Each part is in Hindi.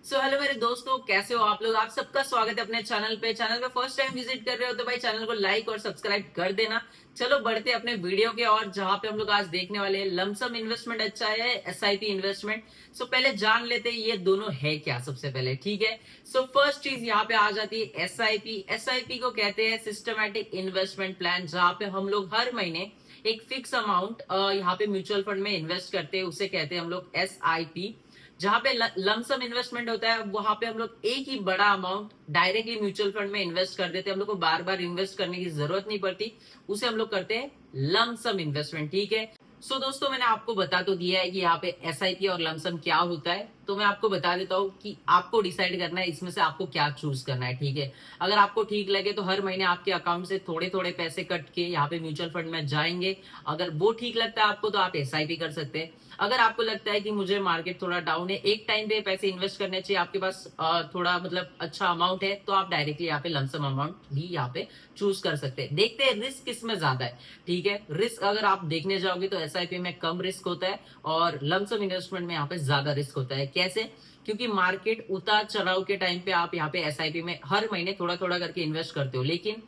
सो हेलो मेरे दोस्तों, कैसे हो आप लोग। आप सबका स्वागत है अपने चैनल पे। चैनल पे फर्स्ट टाइम विजिट कर रहे हो तो भाई चैनल को लाइक और सब्सक्राइब कर देना। चलो बढ़ते हैं अपने वीडियो के और जहां पे हम लोग आज देखने वाले हैं लमसम इन्वेस्टमेंट अच्छा है एसआईपी इन्वेस्टमेंट। सो पहले जान लेते हैं ये दोनों है क्या सबसे पहले, ठीक है। सो फर्स्ट चीज यहाँ पे आ जाती है एसआईपी। एसआईपी को कहते हैं सिस्टमैटिक इन्वेस्टमेंट प्लान, जहां पे हम लोग हर महीने एक फिक्स अमाउंट यहाँ पे म्यूचुअल फंड में इन्वेस्ट करते हैं, उसे कहते हैं हम लोग एसआईपी। जहां पे लमसम इन्वेस्टमेंट होता है वहां पे हम लोग एक ही बड़ा अमाउंट डायरेक्टली म्यूचुअल फंड में इन्वेस्ट कर देते हैं, हम लोग को बार बार इन्वेस्ट करने की जरूरत नहीं पड़ती। उसे हम लोग करते हैं लमसम इन्वेस्टमेंट, ठीक है। सो दोस्तों, मैंने आपको बता तो दिया है कि यहाँ पे एसआईपी और लमसम क्या होता है, तो मैं आपको बता देता हूँ कि आपको डिसाइड करना है इसमें से आपको क्या चूज करना है, ठीक है। अगर आपको ठीक लगे तो हर महीने आपके अकाउंट से थोड़े थोड़े पैसे कट के यहाँ पे म्यूचुअल फंड में जाएंगे। अगर वो ठीक लगता है आपको तो आप एसआईपी कर सकते हैं। अगर आपको लगता है कि मुझे मार्केट थोड़ा डाउन है, एक टाइम पे पैसे इन्वेस्ट करने चाहिए, आपके पास थोड़ा मतलब अच्छा अमाउंट है, तो आप डायरेक्टली यहाँ पे लमसम अमाउंट भी यहाँ पे चूज कर सकते हैं। देखते हैं रिस्क किसमें ज्यादा है, ठीक है। रिस्क अगर आप देखने जाओगे तो एसआईपी में कम रिस्क होता है और लमसम इन्वेस्टमेंट में यहाँ पे ज्यादा रिस्क होता है। कैसे? क्योंकि मार्केट उतार चढ़ाव के टाइम पे आप यहाँ पे एसआईपी में हर महीने थोड़ा थोड़ा करके इन्वेस्ट करते हो, लेकिन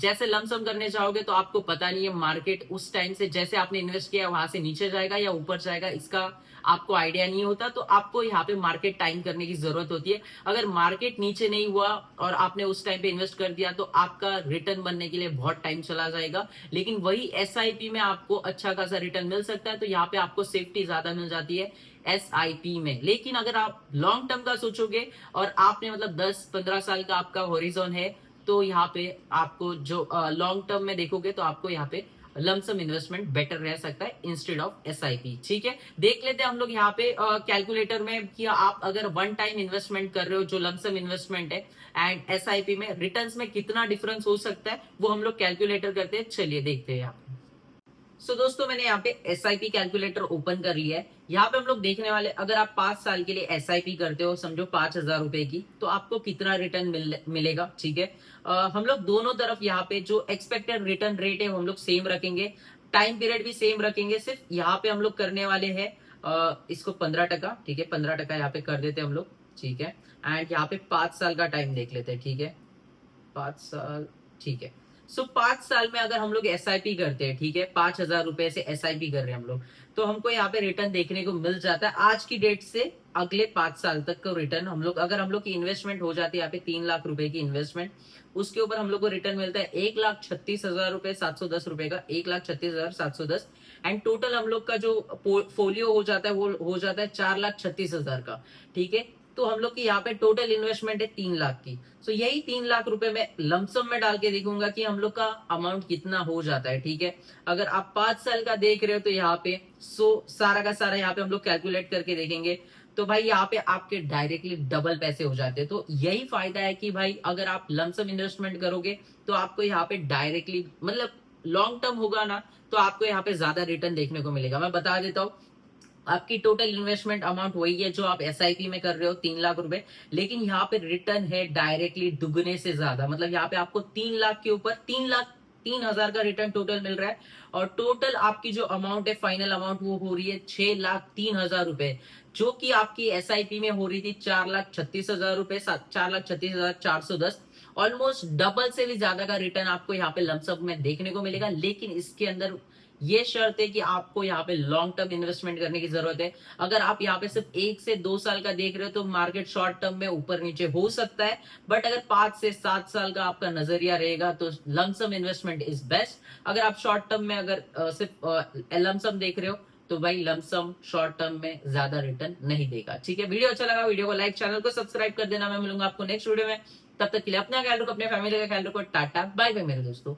जैसे लमसम करने जाओगे तो आपको पता नहीं है मार्केट उस टाइम से जैसे आपने इन्वेस्ट किया वहां से नीचे जाएगा या ऊपर जाएगा, इसका आपको आइडिया नहीं होता। तो आपको यहाँ पे मार्केट टाइम करने की जरूरत होती है। अगर मार्केट नीचे नहीं हुआ और आपने उस टाइम पे इन्वेस्ट कर दिया तो आपका रिटर्न बनने के लिए बहुत टाइम चला जाएगा, लेकिन वही एसआईपी में आपको अच्छा खासा रिटर्न मिल सकता है। तो यहाँ पे आपको सेफ्टी ज्यादा मिल जाती है एसआईपी में। लेकिन अगर आप लॉन्ग टर्म का सोचोगे और आपने मतलब 10-15 साल का आपका होरिजोन है, तो यहाँ पे आपको जो लॉन्ग टर्म में देखोगे तो आपको यहाँ पे लमसम इन्वेस्टमेंट बेटर रह सकता है इंस्टेड ऑफ एसआईपी, ठीक है। देख लेते हैं हम लोग यहाँ पे कैलकुलेटर में कि आप अगर वन टाइम इन्वेस्टमेंट कर रहे हो जो लमसम इन्वेस्टमेंट है एंड एसआईपी में रिटर्न्स में कितना डिफरेंस हो सकता है, वो हम लोग कैलकुलेटर करते हैं। चलिए देखते हैं यहाँ पे। दोस्तों, मैंने यहाँ पे एसआईपी कैलकुलेटर ओपन कर लिया है। यहाँ पे हम लोग देखने वाले, अगर आप 5 साल के लिए एसआईपी करते हो, समझो 5,000 रुपए की, तो आपको कितना रिटर्न मिलेगा, ठीक है। हम लोग दोनों तरफ यहाँ पे जो एक्सपेक्टेड रिटर्न रेट है वो हम लोग सेम रखेंगे, टाइम पीरियड भी सेम रखेंगे। सिर्फ यहाँ पे हम लोग करने वाले हैं इसको 15%, ठीक है। 15% यहाँ पे कर देते हैं हम लोग, ठीक है। एंड यहाँ पे 5 साल का टाइम देख लेते हैं, ठीक है। 5 साल, ठीक है। 5 साल में अगर हम लोग एसआईपी करते हैं, ठीक है, 5,000 रुपए से एसआईपी कर रहे हैं हम लोग, तो हमको यहाँ पे रिटर्न देखने को मिल जाता है आज की डेट से अगले 5 साल तक का रिटर्न। हम लोग अगर हम लोग की इन्वेस्टमेंट हो जाती है यहाँ पे 3 लाख रुपए की इन्वेस्टमेंट, उसके ऊपर हम लोग को रिटर्न मिलता है 1,36,000 रुपए 710 रुपए का, 1,36,710। एंड टोटल हम लोग का जो पोर्टफोलियो हो जाता है वो हो जाता है 4,36,000 का, ठीक है। तो हम लोग की यहाँ पे टोटल इन्वेस्टमेंट है 3 लाख की। यही 3 लाख रुपए में लमसम में डाल के देखूंगा कि हम लोग का अमाउंट कितना हो जाता है, ठीक है। अगर आप 5 साल का देख रहे हो तो यहाँ पे सारा का सारा यहाँ पे हम लोग कैलकुलेट करके देखेंगे, तो भाई यहाँ पे आपके डायरेक्टली डबल पैसे हो जाते हैं। तो यही फायदा है कि भाई अगर आप लमसम इन्वेस्टमेंट करोगे तो आपको यहाँ पे डायरेक्टली मतलब लॉन्ग टर्म होगा ना, तो आपको यहाँ पे ज्यादा रिटर्न देखने को मिलेगा। मैं बता देता हूँ, आपकी टोटल इन्वेस्टमेंट अमाउंट वही है जो आप एसआईपी में कर रहे हो, 3 लाख रुपए, लेकिन यहाँ पे रिटर्न है डायरेक्टली दुगने से ज्यादा। मतलब यहाँ पे आपको 3 लाख के ऊपर 3,03,000 का रिटर्न टोटल मिल रहा है। और टोटल आपकी जो अमाउंट है, फाइनल अमाउंट, वो हो रही है 6,03,000 रुपए, जो कि आपकी एसआईपी में हो रही थी 4,36,000 रुपए, 4,36,410। ऑलमोस्ट डबल से भी ज्यादा का रिटर्न आपको यहाँ पे लमसम में देखने को मिलेगा। लेकिन इसके अंदर ये शर्त है कि आपको यहाँ पे लॉन्ग टर्म इन्वेस्टमेंट करने की जरूरत है। अगर आप यहाँ पे सिर्फ 1 से 2 साल का देख रहे हो तो मार्केट शॉर्ट टर्म में ऊपर नीचे हो सकता है, बट अगर 5 से 7 साल का आपका नजरिया रहेगा तो लमसम इन्वेस्टमेंट इज बेस्ट। अगर आप शॉर्ट टर्म में अगर सिर्फ लमसम देख रहे हो तो भाई लमसम शॉर्ट टर्म में ज्यादा रिटर्न नहीं देगा, ठीक है। वीडियो अच्छा लगा, वीडियो को लाइक, चैनल को सब्सक्राइब कर देना। मैं मिलूंगा आपको नेक्स्ट वीडियो में, तब तक के लिए अपना ख्याल रखो, अपने फैमिली का ख्याल रखो। टाटा बाय बाय मेरे दोस्तों।